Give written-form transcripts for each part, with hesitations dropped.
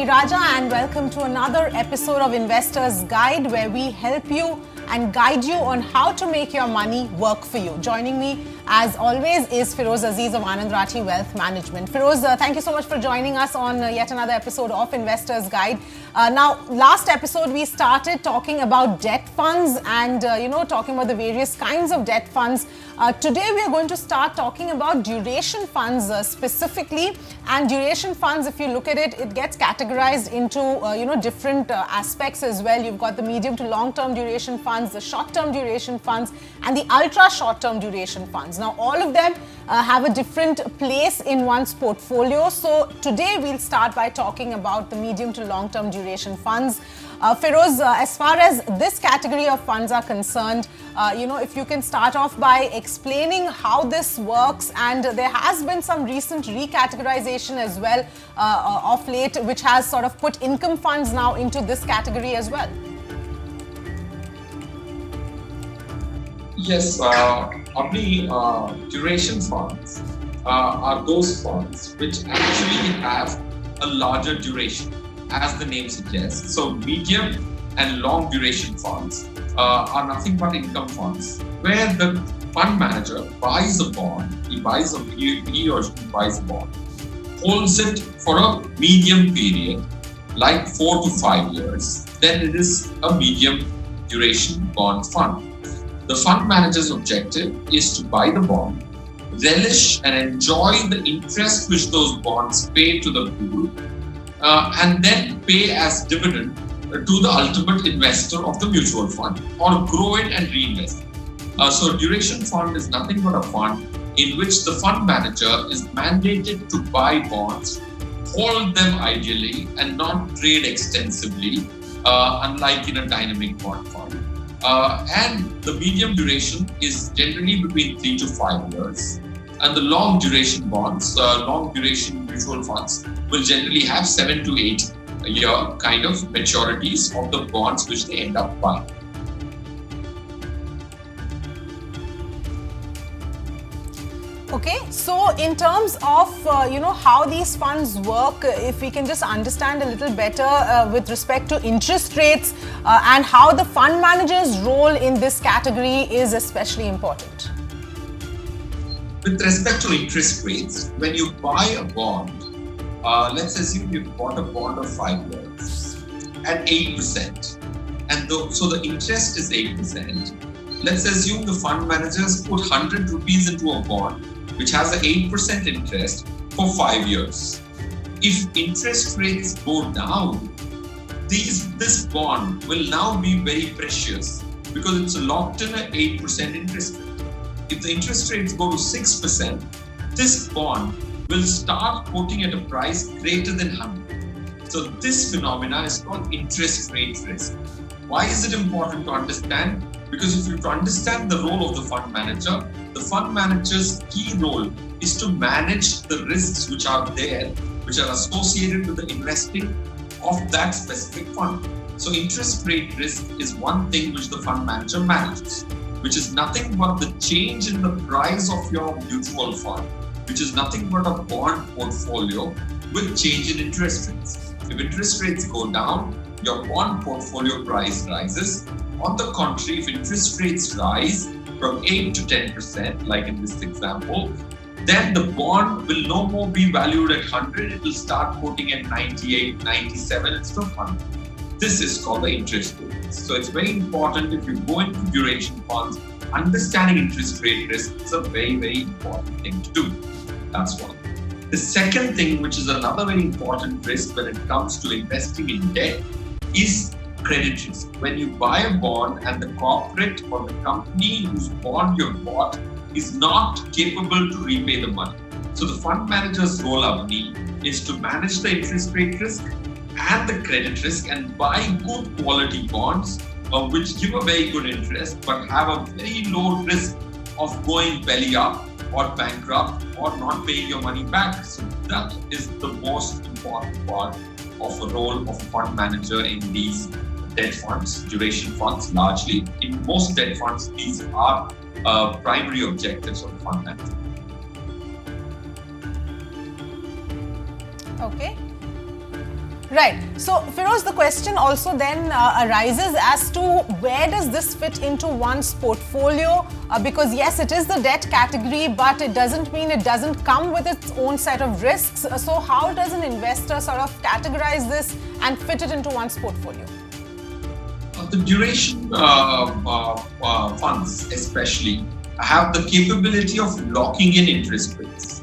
Raja and welcome to another episode of Investor's Guide, where we help you and guide you on how to make your money work for you. Joining me as always is Feroze Azeez of Anand Rathi Wealth Management. Feroze, thank you so much for joining us on yet another episode of Investor's Guide. Now, last episode we started talking about debt funds and talking about the various kinds of debt funds. Today we are going to start talking about duration funds specifically. And duration funds, if you look at it, it gets categorized into different aspects as well. You've got the medium to long-term duration funds, the short-term duration funds, and the ultra short-term duration funds. Now, all of them have a different place in one's portfolio. So today we'll start by talking about the medium to long-term duration funds. Feroze, as far as this category of funds are concerned, if you can start off by explaining how this works, and there has been some recent recategorization as well of late, which has sort of put income funds now into this category as well. Yes, duration funds are those funds which actually have a larger duration, as the name suggests. So medium and long duration funds are nothing but income funds, where the fund manager buys a bond, he or she buys a bond, holds it for a medium period, like 4 to 5 years, then it is a medium duration bond fund. The fund manager's objective is to buy the bond, relish and enjoy the interest which those bonds pay to the pool, and then pay as dividend to the ultimate investor of the mutual fund, or grow it and reinvest it. So duration fund is nothing but a fund in which the fund manager is mandated to buy bonds, hold them ideally and not trade extensively, unlike in a dynamic bond fund. And the medium duration is generally between 3 to 5 years. And the long duration bonds, long duration mutual funds will generally have 7 to 8 year kind of maturities of the bonds which they end up buying. Okay, so in terms of how these funds work, if we can just understand a little better with respect to interest rates and how the fund manager's role in this category is especially important. With respect to interest rates, when you buy a bond, let's assume you've bought a bond of 5 years at 8%, and so the interest is 8%. Let's assume the fund managers put 100 rupees into a bond which has an 8% interest for 5 years. If interest rates go down, this bond will now be very precious because it's locked in at 8% interest rate. If the interest rates go to 6%, this bond will start quoting at a price greater than 100. So this phenomena is called interest rate risk. Why is it important to understand? Because if you to understand the role of the fund manager's key role is to manage the risks which are there, which are associated with the investing of that specific fund. So interest rate risk is one thing which the fund manager manages, which is nothing but the change in the price of your mutual fund, which is nothing but a bond portfolio with change in interest rates. If interest rates go down, your bond portfolio price rises. On the contrary, if interest rates rise from 8 to 10%, like in this example, then the bond will no more be valued at 100, it will start quoting at 98, 97 instead of 100. This is called the interest rate risk. So it's very important if you go into duration funds, understanding interest rate risk is a very, very important thing to do. That's one. The second thing, which is another very important risk when it comes to investing in debt, is credit risk. When you buy a bond and the corporate or the company whose bond you bought is not capable to repay the money. So the fund manager's role, Avni, is to manage the interest rate risk and the credit risk and buy good quality bonds which give a very good interest but have a very low risk of going belly up or bankrupt or not paying your money back. So that is the most important part of the role of a fund manager in these debt funds, duration funds largely. In most debt funds, these are primary objectives of the fund manager. Okay. Right. So, Feroze, the question also then arises as to where does this fit into one's portfolio? Because yes, it is the debt category, but it doesn't mean it doesn't come with its own set of risks. So, how does an investor sort of categorize this and fit it into one's portfolio? The duration funds especially have the capability of locking in interest rates.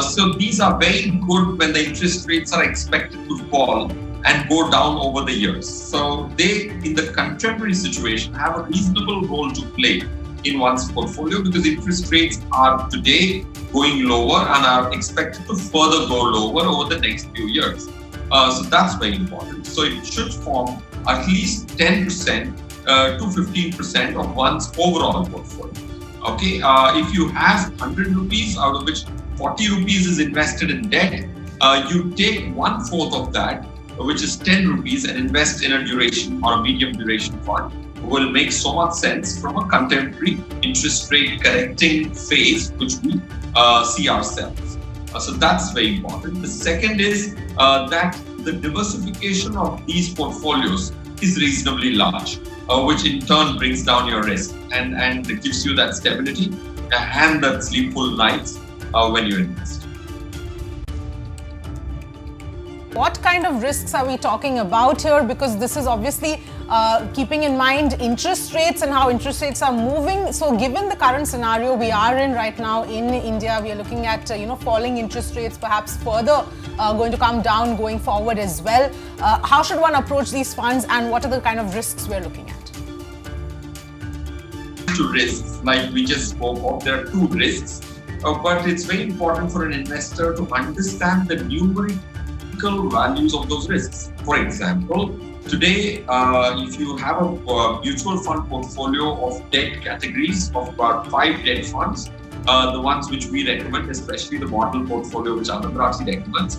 So these are very good when the interest rates are expected to fall and go down over the years. So they, in the contemporary situation, have a reasonable role to play in one's portfolio because interest rates are today going lower and are expected to further go lower over the next few years. So that's very important. So it should form at least 10% to 15% of one's overall portfolio. Okay, if you have 100 rupees, out of which 40 rupees is invested in debt, you take 1/4 of that, which is 10 rupees, and invest in a duration or a medium duration fund. Will make so much sense from a contemporary interest rate correcting phase, which we see ourselves. So that's very important. The second is that the diversification of these portfolios is reasonably large, which in turn brings down your risk and it gives you that stability and that sleepful nights when you invest. What kind of risks are we talking about here? Because this is obviously keeping in mind interest rates and how interest rates are moving. So given the current scenario we are in right now in India, we are looking at falling interest rates, perhaps further going to come down going forward as well. How should one approach these funds and what are the kind of risks we're looking at? To risks, like we just spoke of, there are two risks. But it's very important for an investor to understand the numerical values of those risks. For example, today, if you have a mutual fund portfolio of debt categories of about 5 debt funds, the ones which we recommend, especially the model portfolio which Anand Rathi recommends,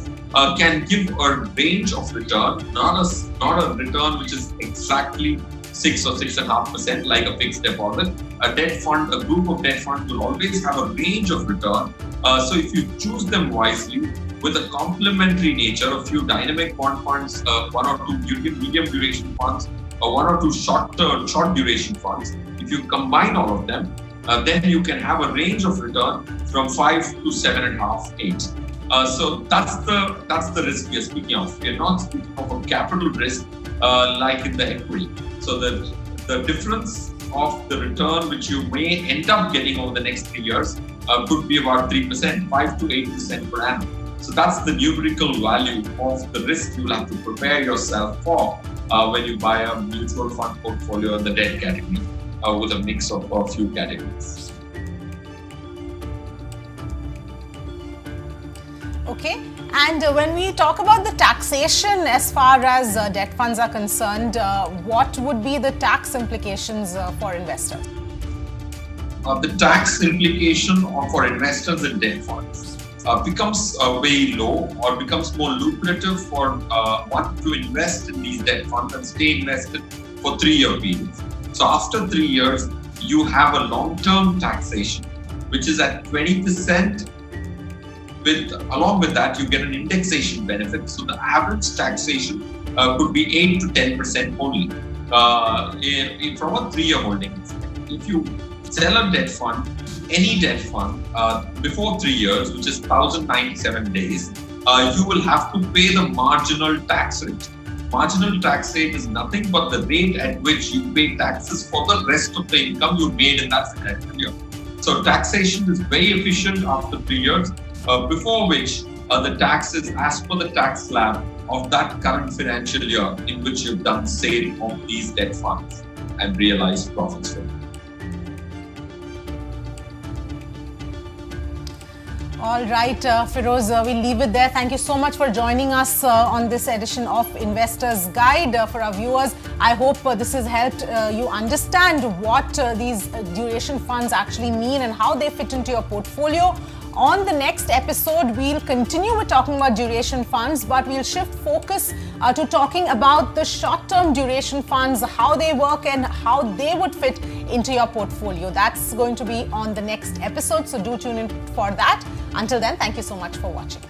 can give a range of return, not a return which is exactly 6 or 6.5% like a fixed deposit. A debt fund, a group of debt funds will always have a range of return. So if you choose them wisely with a complementary nature, a few dynamic bond funds, 1 or 2 medium duration funds, or 1 or 2 short duration funds, if you combine all of them, then you can have a range of return from 5 to 7.5, 8. So that's the risk we are speaking of. We are not speaking of a capital risk like in the equity. So the difference of the return which you may end up getting over the next 3 years could be about 3%, 5 to 8% per annum. So that's the numerical value of the risk you will have to prepare yourself for when you buy a mutual fund portfolio in the debt category with a mix of a few categories. Okay, and when we talk about the taxation as far as debt funds are concerned, what would be the tax implications for investors? The tax implication for investors in debt funds becomes very low or becomes more lucrative for one to invest in these debt funds and stay invested for 3-year periods. So after 3 years, you have a long-term taxation, which is at 20%. Along with that, you get an indexation benefit. So the average taxation could be 8 to 10% only from a 3-year holding. If you sell a debt fund, any debt fund, before 3 years, which is 1,097 days, you will have to pay the marginal tax rate. Marginal tax rate is nothing but the rate at which you pay taxes for the rest of the income you made in that financial year. So taxation is very efficient after 3 years, before which the tax is as per the tax slab of that current financial year in which you've done sale of these debt funds and realized profits from it. All right, Feroze, we'll leave it there. Thank you so much for joining us on this edition of Investor's Guide. For our viewers, I hope this has helped you understand what these duration funds actually mean and how they fit into your portfolio. On the next episode, we'll continue with talking about duration funds, but we'll shift focus to talking about the short-term duration funds, how they work and how they would fit into your portfolio. That's going to be on the next episode, so do tune in for that. Until then, thank you so much for watching.